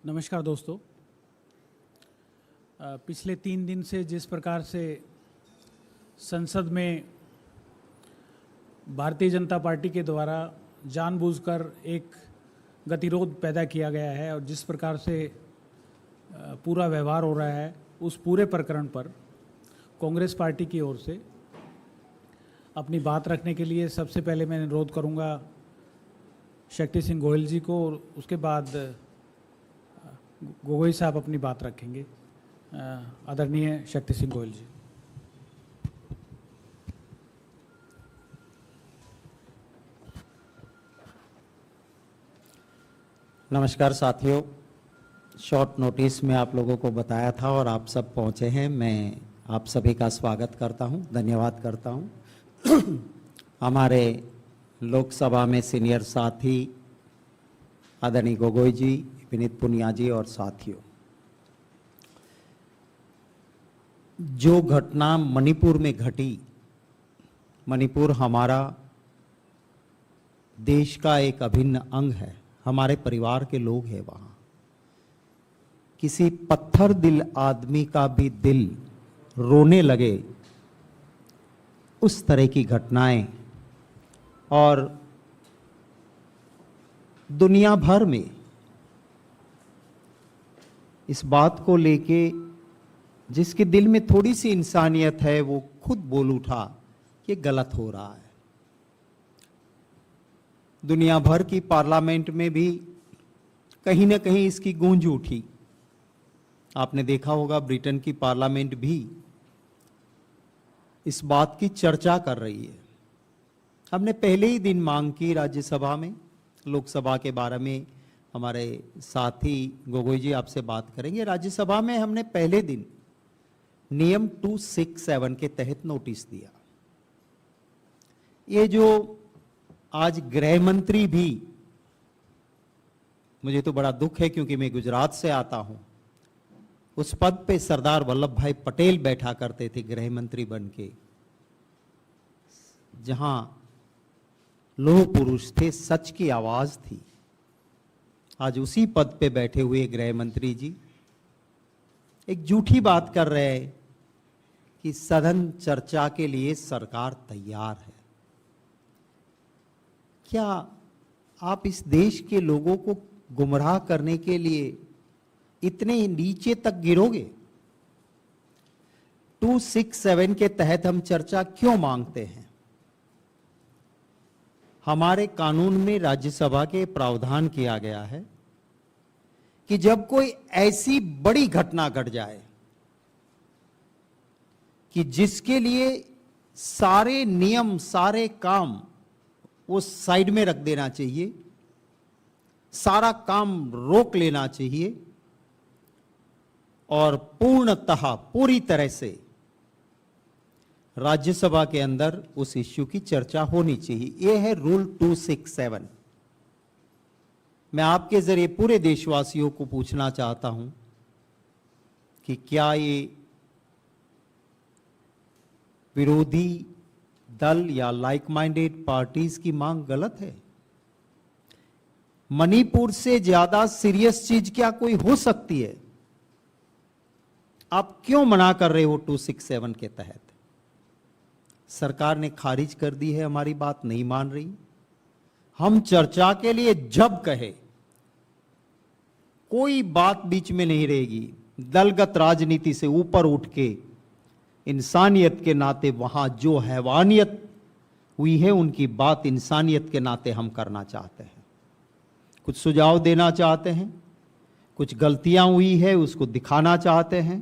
नमस्कार दोस्तों। पिछले 3 दिन से जिस प्रकार से संसद में भारतीय जनता पार्टी के द्वारा जानबूझकर एक गतिरोध पैदा किया गया है और जिस प्रकार से पूरा व्यवहार हो रहा है, उस पूरे प्रकरण पर कांग्रेस पार्टी की ओर से अपनी बात रखने के लिए सबसे पहले मैं अनुरोध करूंगा शक्ति सिंह गोयल जी को, और उसके बाद गोगोई साहब अपनी बात रखेंगे। आदरणीय शक्ति सिंह गोयल जी। नमस्कार साथियों, शॉर्ट नोटिस में आप लोगों को बताया था और आप सब पहुंचे हैं। मैं आप सभी का स्वागत करता हूं, धन्यवाद करता हूं। हमारे लोकसभा में सीनियर साथी आदरणीय गोगोई जी, विनीत पुनिया जी और साथियों, जो घटना मणिपुर में घटी, मणिपुर हमारा देश का एक अभिन्न अंग है, हमारे परिवार के लोग हैं वहां। किसी पत्थर दिल आदमी का भी दिल रोने लगे, उस तरह की घटनाएं, और दुनिया भर में इस बात को लेके जिसके दिल में थोड़ी सी इंसानियत है वो खुद बोल उठा कि गलत हो रहा है। दुनिया भर की पार्लियामेंट में भी कहीं ना कहीं इसकी गूंज उठी। आपने देखा होगा ब्रिटेन की पार्लियामेंट भी इस बात की चर्चा कर रही है। हमने पहले ही दिन मांग की राज्यसभा में, लोकसभा के बारे में हमारे साथी गोगोई जी आपसे बात करेंगे। राज्यसभा में हमने पहले दिन नियम 267 के तहत नोटिस दिया। ये जो आज गृह मंत्री भी, मुझे तो बड़ा दुख है क्योंकि मैं गुजरात से आता हूं, उस पद पे सरदार वल्लभ भाई पटेल बैठा करते थे गृह मंत्री बन के, जहां लोह पुरुष थे, सच की आवाज थी। आज उसी पद पे बैठे हुए गृह मंत्री जी एक झूठी बात कर रहे हैं कि सदन चर्चा के लिए सरकार तैयार है। क्या आप इस देश के लोगों को गुमराह करने के लिए इतने नीचे तक गिरोगे? 267 के तहत हम चर्चा क्यों मांगते हैं? हमारे कानून में राज्यसभा के प्रावधान किया गया है कि जब कोई ऐसी बड़ी घटना घट जाए कि जिसके लिए सारे नियम, सारे काम वो साइड में रख देना चाहिए, सारा काम रोक लेना चाहिए और पूर्णतः पूरी तरह से राज्यसभा के अंदर उस इश्यू की चर्चा होनी चाहिए। यह है रूल 267। मैं आपके जरिए पूरे देशवासियों को पूछना चाहता हूं कि क्या ये विरोधी दल या लाइक माइंडेड पार्टीज की मांग गलत है? मणिपुर से ज्यादा सीरियस चीज क्या कोई हो सकती है? आप क्यों मना कर रहे हो 267 के तहत? सरकार ने खारिज कर दी है, हमारी बात नहीं मान रही। हम चर्चा के लिए जब कहे, कोई बात बीच में नहीं रहेगी। दलगत राजनीति से ऊपर उठ के इंसानियत के नाते वहां जो हैवानियत हुई है उनकी बात इंसानियत के नाते हम करना चाहते हैं। कुछ सुझाव देना चाहते हैं, कुछ गलतियां हुई है उसको दिखाना चाहते हैं,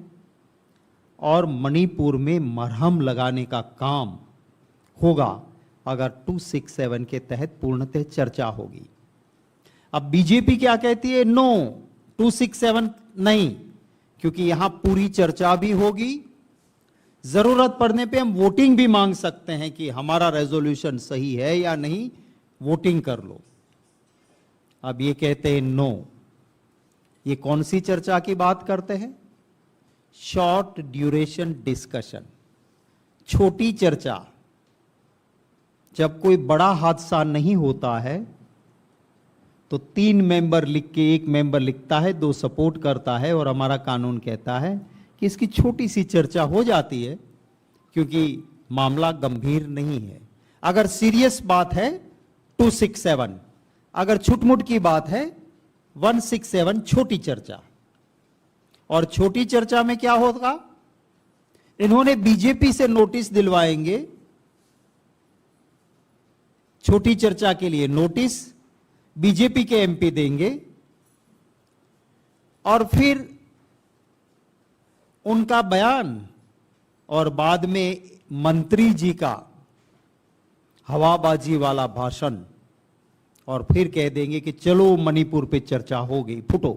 और मणिपुर में मरहम लगाने का काम होगा अगर 267 के तहत पूर्णतः चर्चा होगी। अब बीजेपी क्या कहती है? नो, 267 नहीं, क्योंकि यहां पूरी चर्चा भी होगी। जरूरत पड़ने पे हम वोटिंग भी मांग सकते हैं कि हमारा रेजोल्यूशन सही है या नहीं, वोटिंग कर लो। अब ये कहते हैं नो। ये कौन सी चर्चा की बात करते हैं? शॉर्ट ड्यूरेशन डिस्कशन, छोटी चर्चा। जब कोई बड़ा हादसा नहीं होता है तो 3 मेंबर लिख के 1 मेंबर लिखता है, 2 सपोर्ट करता है, और हमारा कानून कहता है कि इसकी छोटी सी चर्चा हो जाती है क्योंकि मामला गंभीर नहीं है। अगर सीरियस बात है 267, अगर छुटमुट की बात है 167, छोटी चर्चा। और छोटी चर्चा में क्या होगा, इन्होंने बीजेपी से नोटिस दिलवाएंगे, छोटी चर्चा के लिए नोटिस बीजेपी के एमपी देंगे, और फिर उनका बयान और बाद में मंत्री जी का हवाबाजी वाला भाषण, और फिर कह देंगे कि चलो मणिपुर पे चर्चा हो गई, फुटो।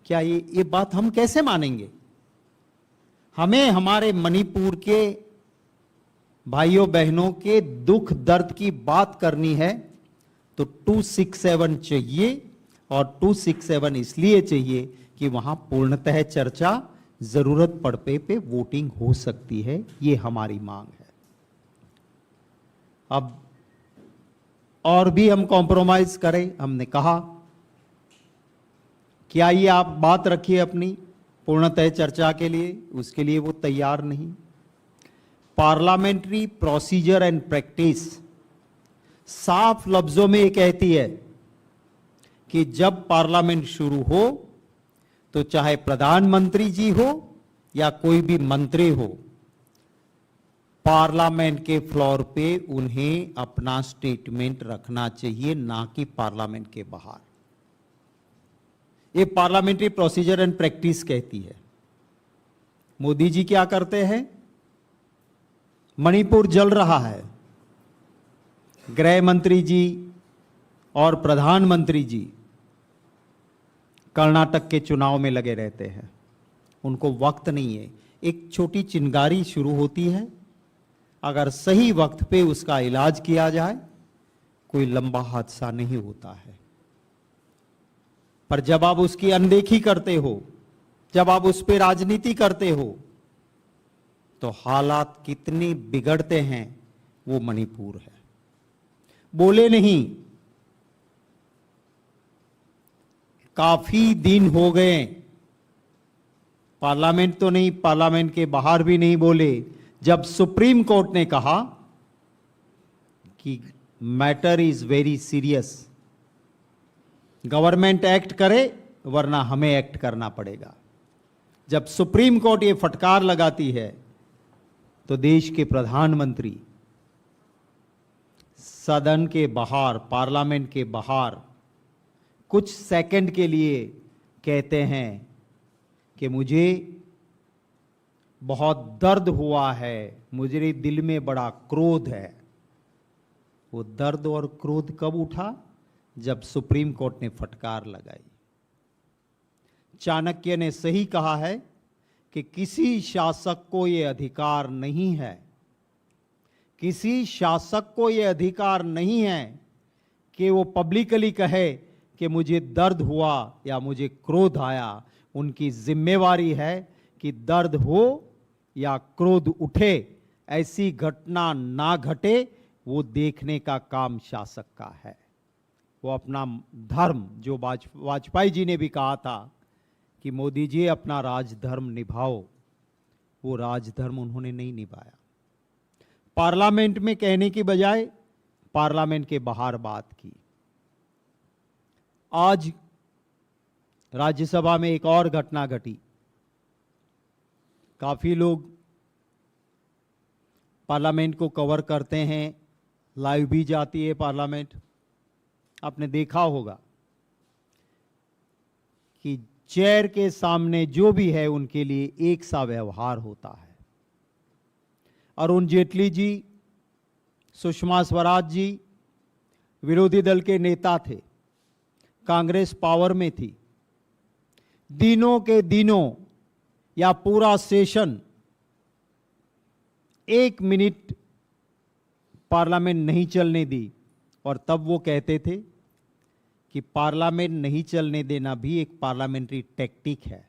क्या ये बात हम कैसे मानेंगे? हमें हमारे मणिपुर के भाइयों बहनों के दुख दर्द की बात करनी है तो 267 चाहिए, और 267 इसलिए चाहिए कि वहां पूर्णतः चर्चा, जरूरत पड़ने पे वोटिंग हो सकती है। ये हमारी मांग है। अब और भी हम कॉम्प्रोमाइज करें, हमने कहा क्या ये आप बात रखिए अपनी पूर्णतः चर्चा के लिए, उसके लिए वो तैयार नहीं। पार्लियामेंट्री प्रोसीजर एंड प्रैक्टिस साफ लफ्जों में ये कहती है कि जब पार्लियामेंट शुरू हो तो चाहे प्रधानमंत्री जी हो या कोई भी मंत्री हो, पार्लियामेंट के फ्लोर पे उन्हें अपना स्टेटमेंट रखना चाहिए, ना कि पार्लियामेंट के बाहर। ये पार्लियामेंट्री प्रोसीजर एंड प्रैक्टिस कहती है। मोदी जी क्या करते हैं? मणिपुर जल रहा है, गृह मंत्री जी और प्रधानमंत्री जी कर्नाटक के चुनाव में लगे रहते हैं, उनको वक्त नहीं है। एक छोटी चिंगारी शुरू होती है, अगर सही वक्त पे उसका इलाज किया जाए कोई लंबा हादसा नहीं होता है। पर जब आप उसकी अनदेखी करते हो, जब आप उस पर राजनीति करते हो, तो हालात कितने बिगड़ते हैं वो मणिपुर है। बोले नहीं, काफी दिन हो गए, पार्लियामेंट तो नहीं, पार्लियामेंट के बाहर भी नहीं बोले, जब सुप्रीम कोर्ट ने कहा कि matter is very serious, government act करे वरना हमें एक्ट करना पड़ेगा। जब सुप्रीम कोर्ट ये फटकार लगाती है तो देश के प्रधानमंत्री सदन के बाहर, पार्लियामेंट के बाहर कुछ सेकंड के लिए कहते हैं कि मुझे बहुत दर्द हुआ है, मुझे दिल में बड़ा क्रोध है। वो दर्द और क्रोध कब उठा? जब सुप्रीम कोर्ट ने फटकार लगाई। चाणक्य ने सही कहा है कि किसी शासक को यह अधिकार नहीं है, किसी शासक को यह अधिकार नहीं है कि वो पब्लिकली कहे कि मुझे दर्द हुआ या मुझे क्रोध आया। उनकी जिम्मेवारी है कि दर्द हो या क्रोध उठे, ऐसी घटना ना घटे, वो देखने का काम शासक का है। वो अपना धर्म, जो वाजपेयी जी ने भी कहा था कि मोदी जी अपना राजधर्म निभाओ, वो राजधर्म उन्होंने नहीं निभाया। पार्लियामेंट में कहने की बजाय पार्लियामेंट के बाहर बात की। आज राज्यसभा में एक और घटना घटी। काफी लोग पार्लियामेंट को कवर करते हैं, लाइव भी जाती है पार्लियामेंट। आपने देखा होगा कि चेयर के सामने जो भी है उनके लिए एक सा व्यवहार होता है। अरुण जेटली जी, सुषमा स्वराज जी विरोधी दल के नेता थे, कांग्रेस पावर में थी। दिनों के दिनों या पूरा सेशन 1 मिनट पार्लियामेंट नहीं चलने दी, और तब वो कहते थे कि पार्लियामेंट नहीं चलने देना भी एक पार्लियामेंट्री टैक्टिक है।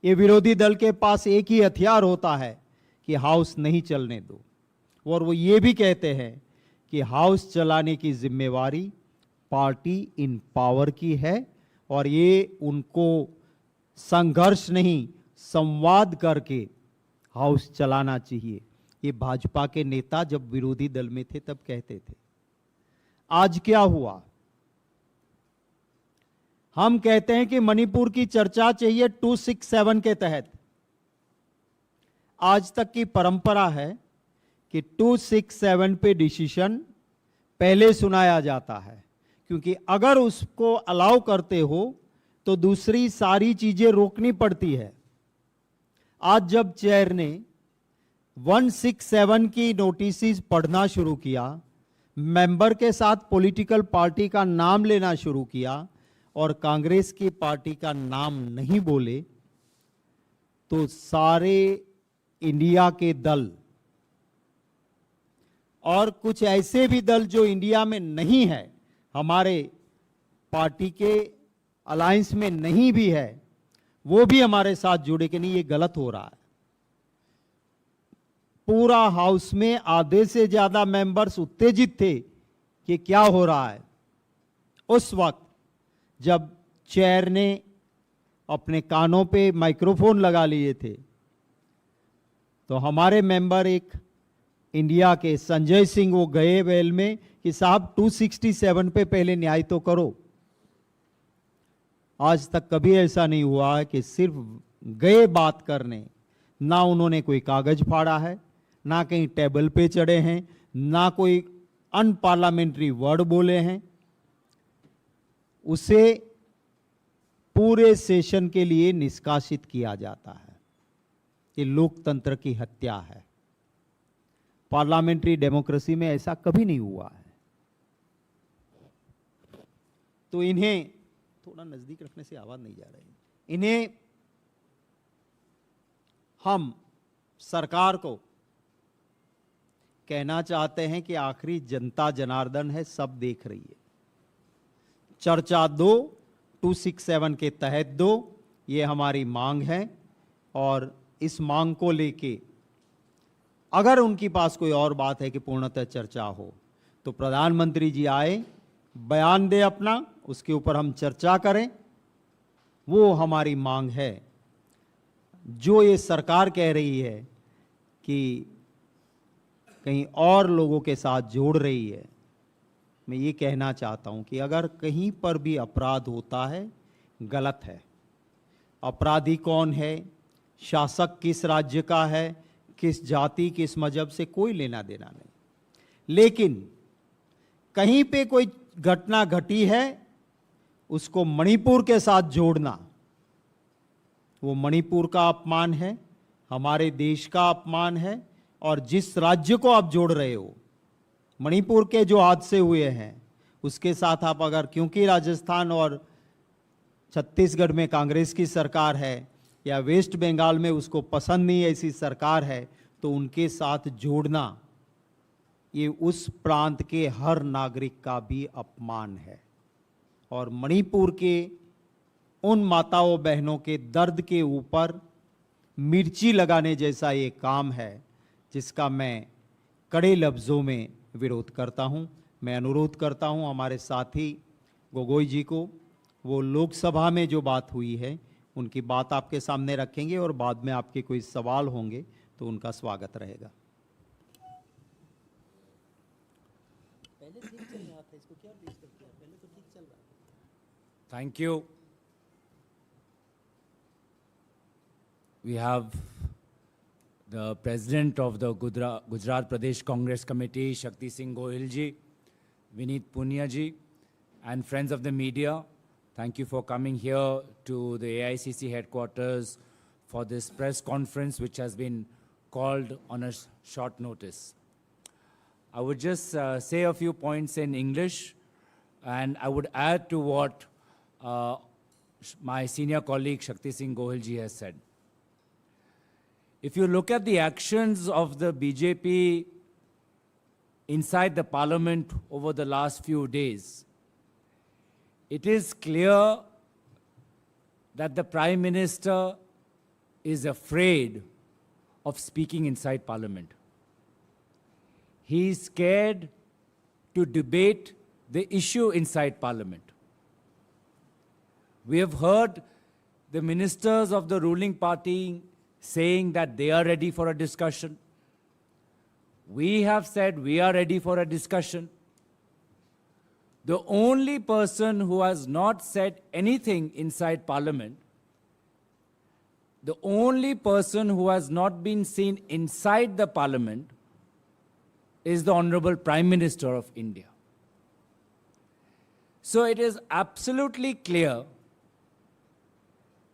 ये विरोधी दल के पास एक ही हथियार होता है कि हाउस नहीं चलने दो, और वो ये भी कहते हैं कि हाउस चलाने की जिम्मेवारी पार्टी इन पावर की है और ये उनको संघर्ष नहीं संवाद करके हाउस चलाना चाहिए। ये भाजपा के नेता जब विरोधी दल में थे तब कहते थे। आज क्या हुआ? हम कहते हैं कि मणिपुर की चर्चा चाहिए 267 के तहत। आज तक की परंपरा है कि 267 पे डिसीजन पहले सुनाया जाता है, क्योंकि अगर उसको अलाउ करते हो तो दूसरी सारी चीजें रोकनी पड़ती है। आज जब चेयर ने 167 की नोटिस पढ़ना शुरू किया, मेंबर के साथ पॉलिटिकल पार्टी का नाम लेना शुरू किया और कांग्रेस की पार्टी का नाम नहीं बोले, तो सारे इंडिया के दल और कुछ ऐसे भी दल जो इंडिया में नहीं है, हमारे पार्टी के अलायंस में नहीं भी है, वो भी हमारे साथ जुड़े कि नहीं ये गलत हो रहा है। पूरा हाउस में आधे से ज्यादा मेंबर्स उत्तेजित थे कि क्या हो रहा है। उस वक्त जब चेयर ने अपने कानों पे माइक्रोफोन लगा लिए थे, तो हमारे मेंबर एक इंडिया के संजय सिंह वो गए वेल में कि साहब 267 पे पहले न्याय तो करो। आज तक कभी ऐसा नहीं हुआ है कि सिर्फ गए बात करने, ना उन्होंने कोई कागज फाड़ा है, ना कहीं टेबल पे चढ़े हैं, ना कोई अनपार्लियामेंट्री वर्ड बोले हैं। उसे पूरे सेशन के लिए निष्कासित किया जाता है। ये लोकतंत्र की हत्या है। पार्लियामेंट्री डेमोक्रेसी में ऐसा कभी नहीं हुआ है। तो इन्हें थोड़ा नजदीक रखने से आवाज नहीं जा रही। इन्हें हम सरकार को कहना चाहते हैं कि आखिरी जनता जनार्दन है, सब देख रही है। चर्चा दो, 267 के तहत दो, ये हमारी मांग है। और इस मांग को लेके अगर उनके पास कोई और बात है कि पूर्णतः चर्चा हो, तो प्रधानमंत्री जी आए, बयान दे अपना, उसके ऊपर हम चर्चा करें। वो हमारी मांग है। जो ये सरकार कह रही है कि कहीं और लोगों के साथ जोड़ रही है, मैं ये कहना चाहता हूं कि अगर कहीं पर भी अपराध होता है, गलत है। अपराधी कौन है, शासक किस राज्य का है, किस जाति किस मजहब से कोई लेना देना नहीं। लेकिन कहीं पे कोई घटना घटी है, उसको मणिपुर के साथ जोड़ना, वो मणिपुर का अपमान है, हमारे देश का अपमान है। और जिस राज्य को आप जोड़ रहे हो, मणिपुर के जो हादसे हुए हैं उसके साथ आप अगर, क्योंकि राजस्थान और छत्तीसगढ़ में कांग्रेस की सरकार है या वेस्ट बंगाल में उसको पसंद नहीं ऐसी सरकार है, तो उनके साथ जोड़ना ये उस प्रांत के हर नागरिक का भी अपमान है। और मणिपुर के उन माताओं बहनों के दर्द के ऊपर मिर्ची लगाने जैसा ये काम है, जिसका मैं कड़े लफ्ज़ों में विरोध करता हूं। मैं अनुरोध करता हूं हमारे साथी गोगोई जी को, वो लोकसभा में जो बात हुई है उनकी बात आपके सामने रखेंगे और बाद में आपके कोई सवाल होंगे तो उनका स्वागत रहेगा। Thank you. We have the President of the Gujarat Pradesh Congress Committee, Shakti Singh Gohil ji, Vineet Punia ji, and friends of the media. Thank you for coming here to the AICC headquarters for this press conference, which has been called on a short notice. I would just say a few points in English, and I would add to what my senior colleague Shakti Singh Gohil ji has said. If you look at the actions of the BJP inside the parliament over the last few days, it is clear that the Prime Minister is afraid of speaking inside parliament. He is scared to debate the issue inside Parliament. We have heard the ministers of the ruling party saying that they are ready for a discussion. We have said we are ready for a discussion. The only person who has not said anything inside Parliament, the only person who has not been seen inside the Parliament is the Honorable Prime Minister of India. So it is absolutely clear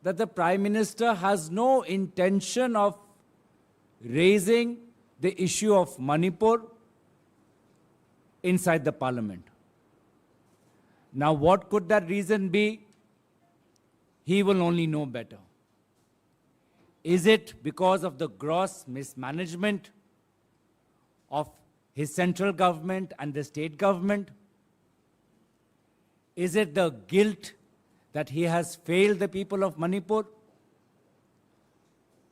that the Prime Minister has no intention of raising the issue of Manipur inside the Parliament. Now, what could that reason be? He will only know better. Is it because of the gross mismanagement of his central government and the state government? Is it the guilt that he has failed the people of Manipur?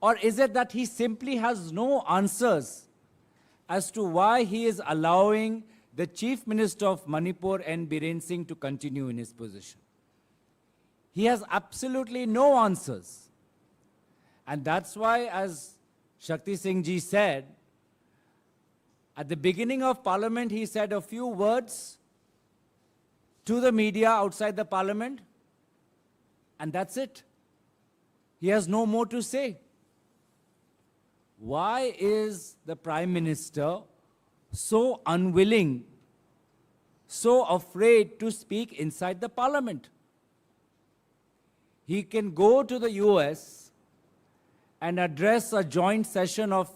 Or is it that he simply has no answers as to why he is allowing the Chief Minister of Manipur, N. Biren Singh, to continue in his position? He has absolutely no answers. And that's why, as Shakti Singh ji said, at the beginning of Parliament, he said a few words to the media outside the Parliament, and that's it. He has no more to say. Why is the Prime Minister so unwilling, so afraid to speak inside the Parliament? He can go to the US and address a joint session of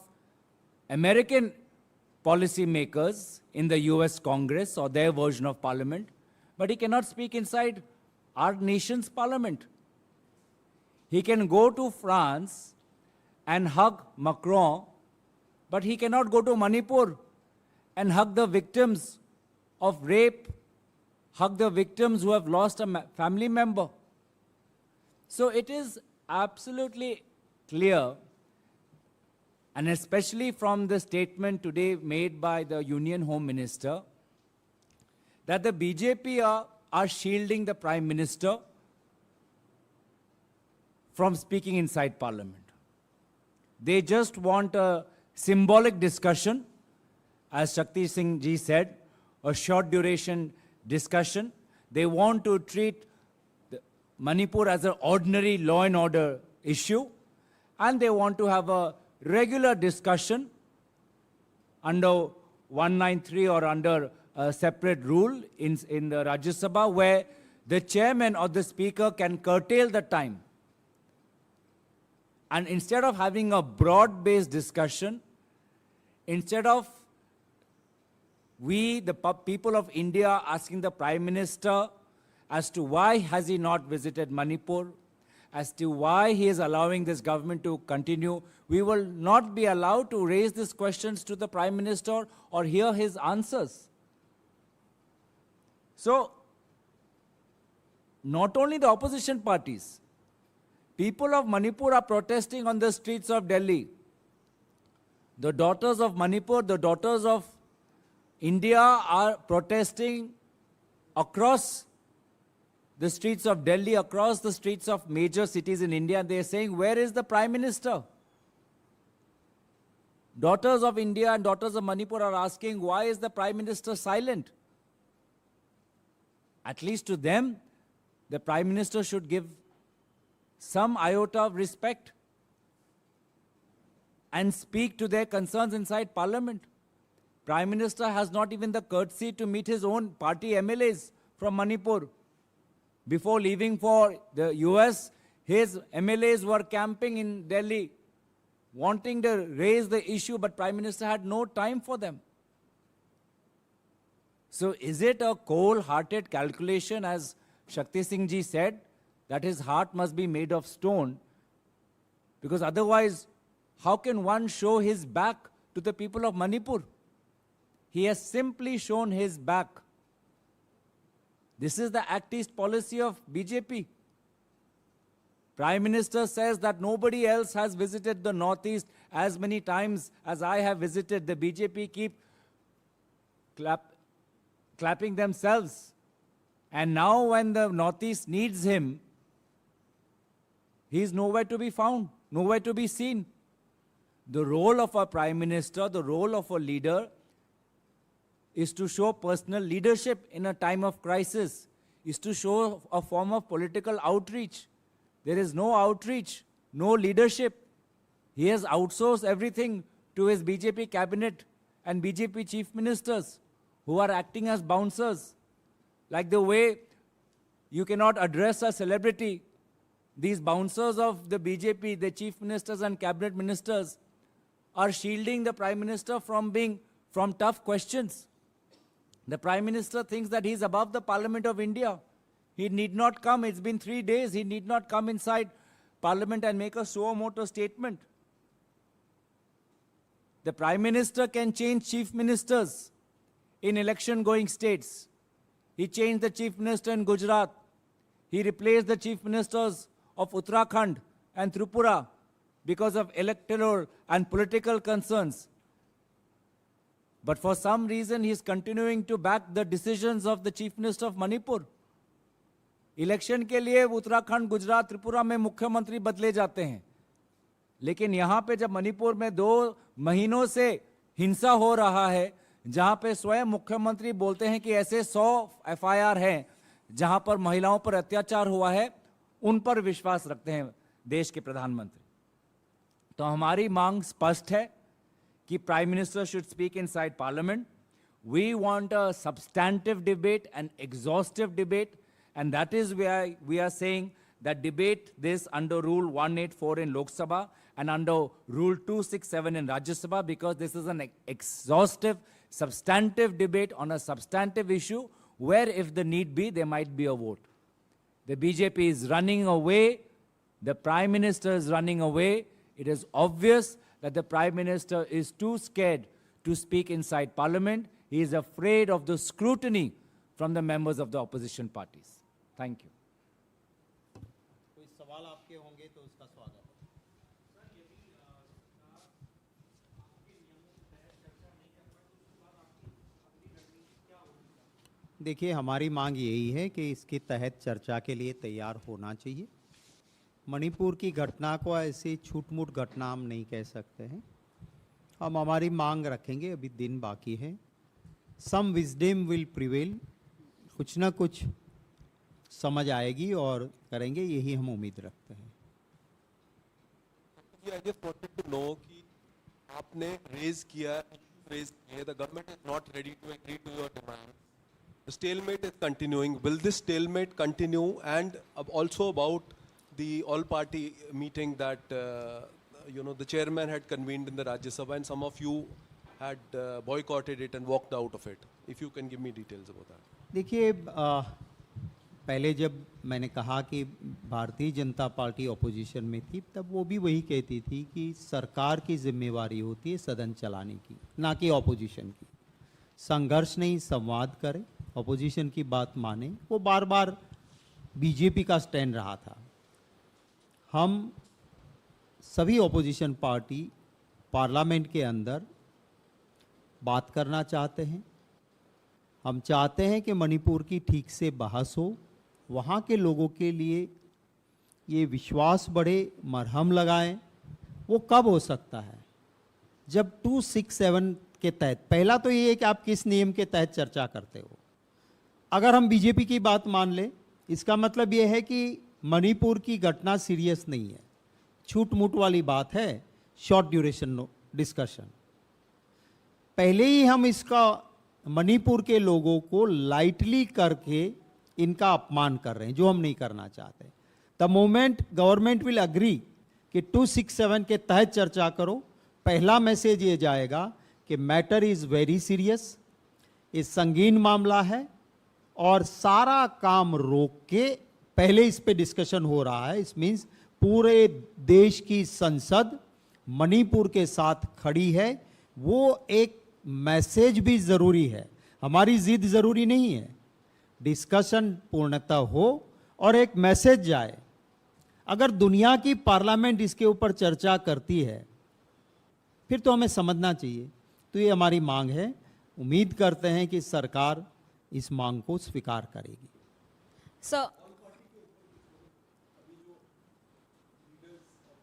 American policymakers in the US Congress or their version of Parliament, but he cannot speak inside our nation's Parliament. He can go to France and hug Macron, but he cannot go to Manipur and hug the victims of rape, hug the victims who have lost a family member. So it is absolutely clear, and especially from the statement today made by the Union Home Minister, that the BJP are shielding the Prime Minister from speaking inside Parliament. They just want a symbolic discussion, as Shakti Singh ji said, a short duration discussion. They want to treat Manipur as an ordinary law and order issue, and they want to have a regular discussion under 193 or under a separate rule in the Rajya Sabha, where the chairman or the speaker can curtail the time. And instead of having a broad-based discussion, instead of we, the people of India, asking the Prime Minister as to why has he not visited Manipur, as to why he is allowing this government to continue, we will not be allowed to raise these questions to the Prime Minister or hear his answers. So, not only the opposition parties, people of Manipur are protesting on the streets of Delhi. The daughters of Manipur, the daughters of India are protesting across the streets of Delhi, across the streets of major cities in India. They are saying, where is the Prime Minister? Daughters of India and daughters of Manipur are asking, why is the Prime Minister silent? At least to them, the Prime Minister should give some iota of respect and speak to their concerns inside Parliament. Prime Minister has not even the courtesy to meet his own party MLAs from Manipur. Before leaving for the US, his MLAs were camping in Delhi, wanting to raise the issue, but Prime Minister had no time for them. So is it a cold-hearted calculation, as Shakti Singh ji said, that his heart must be made of stone? Because otherwise, how can one show his back to the people of Manipur? He has simply shown his back. This is the activist policy of BJP. Prime Minister says that nobody else has visited the Northeast as many times as I have visited. The BJP keep clapping themselves. And now when the Northeast needs him, he is nowhere to be found, nowhere to be seen. The role of a prime minister, the role of a leader, is to show personal leadership in a time of crisis, is to show a form of political outreach. There is no outreach, no leadership. He has outsourced everything to his BJP cabinet and BJP chief ministers who are acting as bouncers. Like the way you cannot address a celebrity, these bouncers of the BJP, the chief ministers and cabinet ministers, are shielding the prime minister from tough questions. The prime minister thinks that he's above the Parliament of India. He need not come. It's been 3 days. He need not come inside Parliament and make a suo motu statement. The prime minister can change chief ministers in election-going states. He changed the chief minister in Gujarat. He replaced the chief ministers of Uttarakhand and Tripura because of electoral and political concerns. But for some reason, he is continuing to back the decisions of the chief minister of Manipur. Election के लिए उत्तराखंड, गुजरात, त्रिपुरा में मुख्यमंत्री बदले जाते हैं, लेकिन यहां पे जब मणिपुर में 2 महीनों से हिंसा हो रहा है, जहां पे स्वयं मुख्यमंत्री बोलते हैं कि ऐसे 100 FIR हैं जहां पर महिलाओं पर अत्याचार हुआ है, उन पर विश्वास रखते हैं देश के प्रधानमंत्री. तो हमारी मांग स्पष्ट है कि prime minister should speak inside parliament. We want a substantive debate and exhaustive debate, and that is why we are saying that debate this under Rule 184 in Lok Sabha and under Rule 267 in Rajya Sabha, because this is an exhaustive, substantive debate on a substantive issue where, if the need be, there might be a vote. The BJP is running away. The Prime Minister is running away. It is obvious that the Prime Minister is too scared to speak inside Parliament. He is afraid of the scrutiny from the members of the opposition parties. Thank you. कोई सवाल आपके होंगे तो उसका स्वागत. देखिए, हमारी मांग यही है कि इसके तहत चर्चा के लिए तैयार होना चाहिए. मणिपुर की घटना को ऐसी छूट-मूट घटना हम नहीं कह सकते हैं. हम हमारी मांग रखेंगे, अभी दिन बाकी है. सम विजडम विल प्रिवेल, कुछ ना कुछ समझ आएगी और करेंगे, यही हम उम्मीद रखते हैं. I just wanted to know कि आपने raise किया, the government is not ready to agree to your demand. The stalemate is continuing. Will this stalemate continue? And also about the all-party meeting that the chairman had convened in the Rajya Sabha, and some of you had boycotted it and walked out of it. If you can give me details about that. देखिए, पहले जब मैंने कहा कि Bharatiya Janata party opposition में थी, तब वो भी वही कहती थी कि सरकार की जिम्मेवारी होती है सदन चलाने की, ना कि ऑपोजिशन की. संघर्ष नहीं, संवाद करें, ऑपोजिशन की बात माने. वो बार बार बीजेपी का स्टैंड रहा था. हम सभी ऑपोजिशन पार्टी पार्लियामेंट के अंदर बात करना चाहते हैं. हम चाहते हैं कि मणिपुर की ठीक से बहस हो, वहाँ के लोगों के लिए ये विश्वास बढ़े, मरहम लगाएं. वो कब हो सकता है? जब 267 के तहत. पहला तो ये है कि आप किस नियम के तहत चर्चा करते हो. अगर हम बीजेपी की बात मान लें, इसका मतलब ये है कि मणिपुर की घटना सीरियस नहीं है, छूट मूट वाली बात है, शॉर्ट ड्यूरेशन डिस्कशन. पहले ही हम इसका मणिपुर के लोगों को लाइटली करके इनका अपमान कर रहे हैं, जो हम नहीं करना चाहते. The moment government will agree कि 267 के तहत चर्चा करो, पहला मैसेज ये जाएगा कि मैटर इज वेरी सीरियस, ये संगीन मामला है और सारा काम रोक के पहले इस पे डिस्कशन हो रहा है. इस मीन्स पूरे देश की संसद मणिपुर के साथ खड़ी है. वो एक मैसेज भी जरूरी है. हमारी जिद जरूरी नहीं है, डिस्कशन पूर्णतः हो और एक मैसेज जाए. अगर दुनिया की पार्लियामेंट इसके ऊपर चर्चा करती है, फिर तो हमें समझना चाहिए. तो ये हमारी मांग है. उम्मीद करते हैं कि सरकार इस मांग को स्वीकार करेगी। Sir,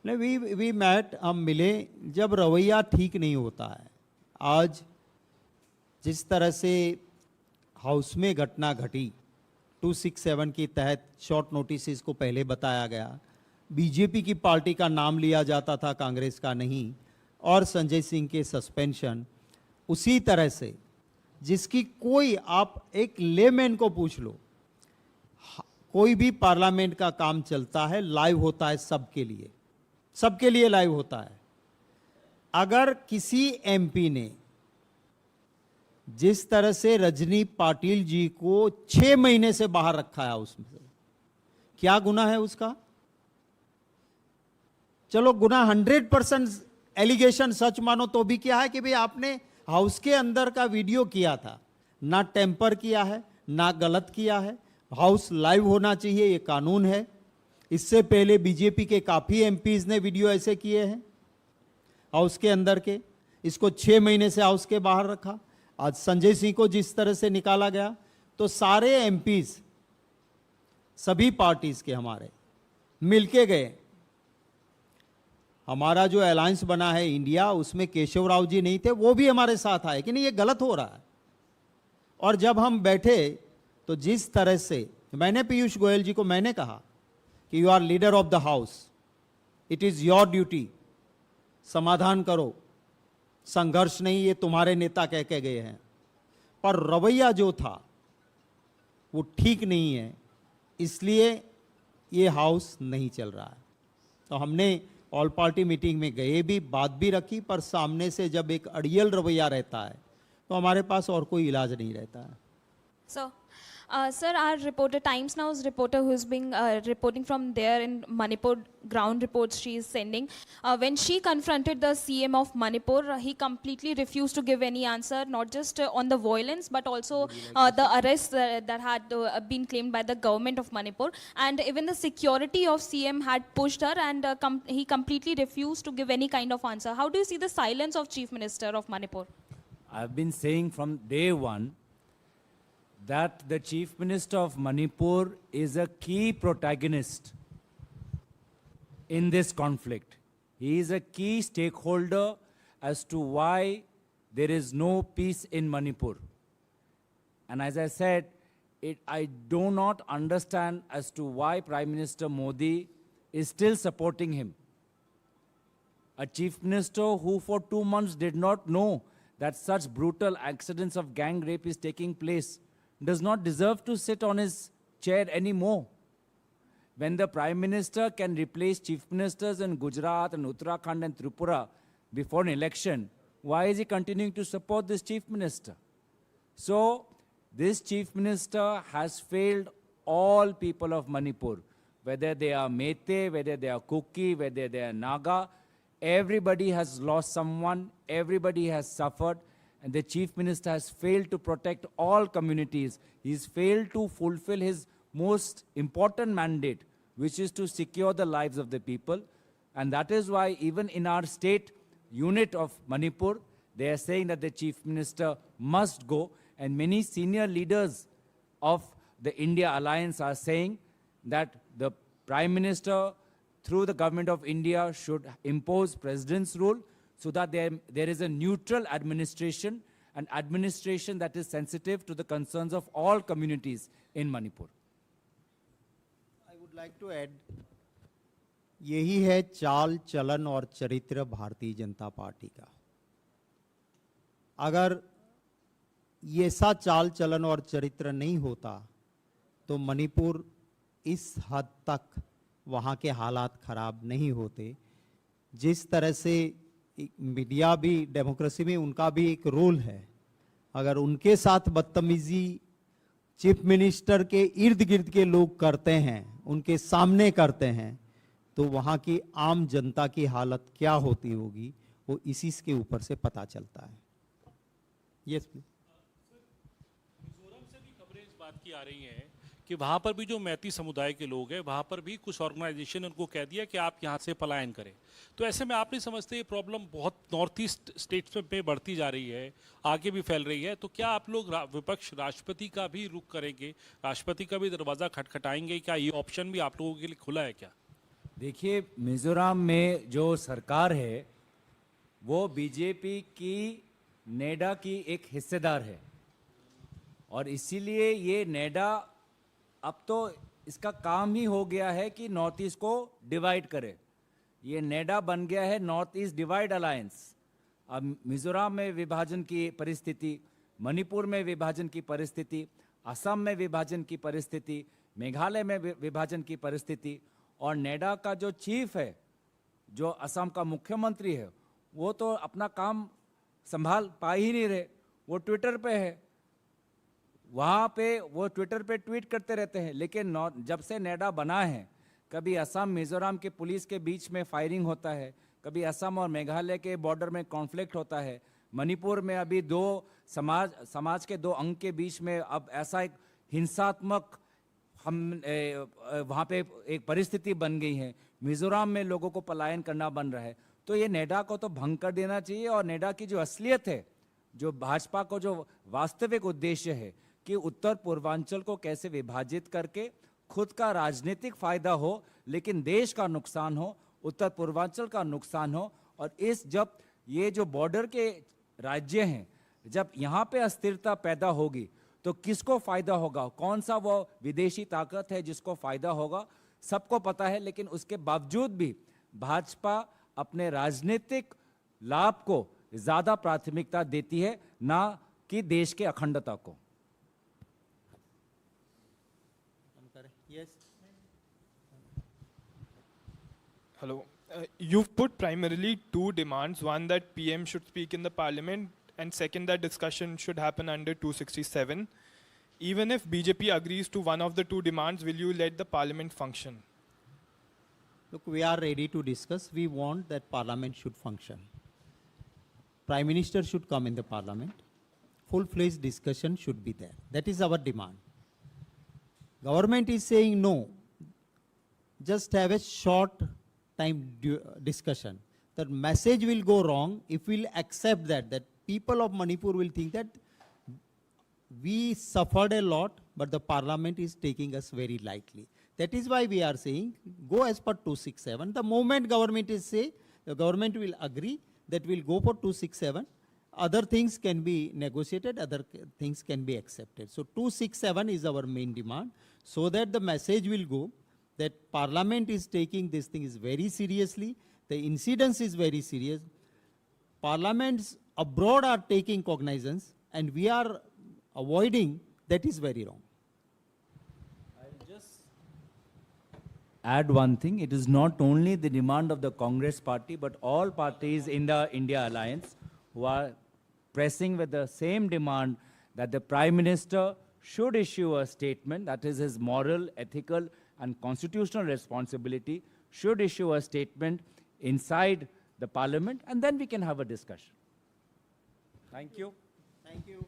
नहीं, वी मैट, हम मिले जब रवैया ठीक नहीं होता है। आज जिस तरह से हाउस में घटना घटी, 267 के तहत शॉर्ट नोटिस को पहले बताया गया, बीजेपी की पार्टी का नाम लिया जाता था, कांग्रेस का नहीं, और संजय सिंह के सस्पेंशन, उसी तरह से जिसकी कोई, आप एक लेमैन को पूछ लो, कोई भी पार्लियामेंट का काम चलता है लाइव होता है, सबके लिए लाइव होता है। अगर किसी एमपी ने जिस तरह से रजनी पाटिल जी को 6 महीने से बाहर रखा है, उसमें से क्या गुनाह है उसका? चलो गुनाह 100% एलिगेशन सच मानो तो भी क्या है कि भाई आपने हाउस के अंदर का वीडियो किया था, ना टेम्पर किया है, ना गलत किया है, हाउस लाइव होना चाहिए, ये कानून है। इससे पहले बीजेपी के काफी एमपीज ने वीडियो ऐसे किए हैं हाउस के अंदर के, इसको 6 महीने से हाउस के बाहर रखा। आज संजय सिंह को जिस तरह से निकाला गया, तो सारे एमपीज सभी पार्टीज के हमारे मिलके गए। हमारा जो अलायंस बना है इंडिया, उसमें केशव राव जी नहीं थे, वो भी हमारे साथ आए कि नहीं ये गलत हो रहा है। और जब हम बैठे तो जिस तरह से मैंने पीयूष गोयल जी को मैंने कहा कि you are leader of the house, it is your duty, समाधान करो, संघर्ष नहीं, ये तुम्हारे नेता कह के गए हैं। पर रवैया जो था वो ठीक नहीं है, इसलिए ये हाउस नहीं चल रहा है। तो हमने ऑल पार्टी मीटिंग में गए भी, बात भी रखी, पर सामने से जब एक अड़ियल रवैया रहता है तो हमारे पास और कोई इलाज नहीं रहता है। Sir, our reporter, Times Now's reporter who is being reporting from there in Manipur, ground reports she is sending. When she confronted the CM of Manipur, he completely refused to give any answer, not just on the violence, but also the arrests that had been claimed by the government of Manipur. And even the security of CM had pushed her, and he completely refused to give any kind of answer. How do you see the silence of Chief Minister of Manipur? I've been saying from day one that the Chief Minister of Manipur is a key protagonist in this conflict. He is a key stakeholder as to why there is no peace in Manipur. And as I said, I do not understand as to why Prime Minister Modi is still supporting him. A Chief Minister who for 2 months did not know that such brutal accidents of gang rape is taking place does not deserve to sit on his chair anymore. When the Prime Minister can replace Chief Ministers in Gujarat and Uttarakhand and Tripura before an election, why is he continuing to support this Chief Minister? So, this Chief Minister has failed all people of Manipur, whether they are Meitei, whether they are Kuki, whether they are Naga. Everybody has lost someone, everybody has suffered. And the Chief Minister has failed to protect all communities. He's failed to fulfill his most important mandate, which is to secure the lives of the people. And that is why even in our state unit of Manipur, they are saying that the Chief Minister must go. And many senior leaders of the India Alliance are saying that the Prime Minister, through the Government of India, should impose President's rule, so that there is a neutral administration, an administration that is sensitive to the concerns of all communities in Manipur. I would like to add, यही है चाल चलन और चरित्र Bharatiya Janata party का। अगर ये ऐसा चाल चलन और चरित्र नहीं होता तो मणिपुर इस हद तक वहाँ के हालात खराब नहीं होते। जिस तरह से मीडिया भी डेमोक्रेसी में उनका भी एक रोल है, अगर उनके साथ बदतमीजी चीफ मिनिस्टर के इर्द गिर्द के लोग करते हैं, उनके सामने करते हैं, तो वहाँ की आम जनता की हालत क्या होती होगी वो इसी के ऊपर से पता चलता है। Yes please. मिजोरम से भी खबरें इस बात की आ रही हैं कि वहाँ पर भी जो मैती समुदाय के लोग हैं वहाँ पर भी कुछ ऑर्गेनाइजेशन ने उनको कह दिया कि आप यहाँ से पलायन करें। तो ऐसे में आप नहीं समझते ये प्रॉब्लम बहुत नॉर्थ ईस्ट स्टेट्स में बढ़ती जा रही है, आगे भी फैल रही है? तो क्या आप लोग विपक्ष राष्ट्रपति का भी रुख करेंगे, राष्ट्रपति का भी दरवाज़ा खटखटाएंगे? क्या ये ऑप्शन भी आप लोगों के लिए खुला है क्या? देखिए, मिजोरम में जो सरकार है वो बीजेपी की नेडा की एक हिस्सेदार है, और इसीलिए ये नेडा अब तो इसका काम ही हो गया है कि नॉर्थ ईस्ट को डिवाइड करे। ये नेडा बन गया है नॉर्थ ईस्ट डिवाइड अलायंस। अब मिजोरम में विभाजन की परिस्थिति, मणिपुर में विभाजन की परिस्थिति, असम में विभाजन की परिस्थिति, मेघालय में विभाजन की परिस्थिति, और नेडा का जो चीफ है, जो असम का मुख्यमंत्री है, वो तो अपना काम संभाल पा ही नहीं रहे। वो ट्विटर पे है, वहाँ पे वो ट्विटर पे ट्वीट करते रहते हैं। लेकिन जब से नेडा बना है, कभी असम मिजोरम के पुलिस के बीच में फायरिंग होता है, कभी असम और मेघालय के बॉर्डर में कॉन्फ्लिक्ट होता है, मणिपुर में अभी दो समाज के दो अंग के बीच में अब ऐसा एक हिंसात्मक वहाँ पे एक परिस्थिति बन गई है, मिजोरम में लोगों को पलायन करना बन रहा है। तो ये नेडा को तो भंग कर देना चाहिए, और नेडा की जो असलियत है, जो भाजपा को जो वास्तविक उद्देश्य है कि उत्तर पूर्वांचल को कैसे विभाजित करके खुद का राजनीतिक फायदा हो लेकिन देश का नुकसान हो, उत्तर पूर्वांचल का नुकसान हो, और जब ये जो बॉर्डर के राज्य हैं, जब यहाँ पे अस्थिरता पैदा होगी तो किसको फायदा होगा? कौन सा वो विदेशी ताकत है जिसको फायदा होगा? सबको पता है। लेकिन उसके बावजूद भी भाजपा अपने राजनीतिक लाभ को ज्यादा प्राथमिकता देती है, ना कि देश के अखंडता को। Yes. Hello. You've put primarily two demands. One, that PM should speak in the parliament, and second, that discussion should happen under 267. Even if BJP agrees to one of the two demands, will you let the parliament function? Look, we are ready to discuss. We want that parliament should function. Prime Minister should come in the parliament. Full-fledged discussion should be there. That is our demand. Government is saying no. Just have a short time discussion. The message will go wrong if we'll accept that people of Manipur will think that we suffered a lot, but the parliament is taking us very lightly. That is why we are saying go as per 267. The moment government is say, the government will agree that we'll go for 267. Other things can be negotiated, other things can be accepted. So 267 is our main demand, so that the message will go that parliament is taking this thing is very seriously. The incidence is very serious. Parliaments abroad are taking cognizance, and we are avoiding. That is very wrong. Add one thing, it is not only the demand of the Congress party, but all parties in the India alliance who are pressing with the same demand that the Prime Minister should issue a statement, that is his moral, ethical and constitutional responsibility, should issue a statement inside the parliament, and then we can have a discussion. Thank you. Thank you.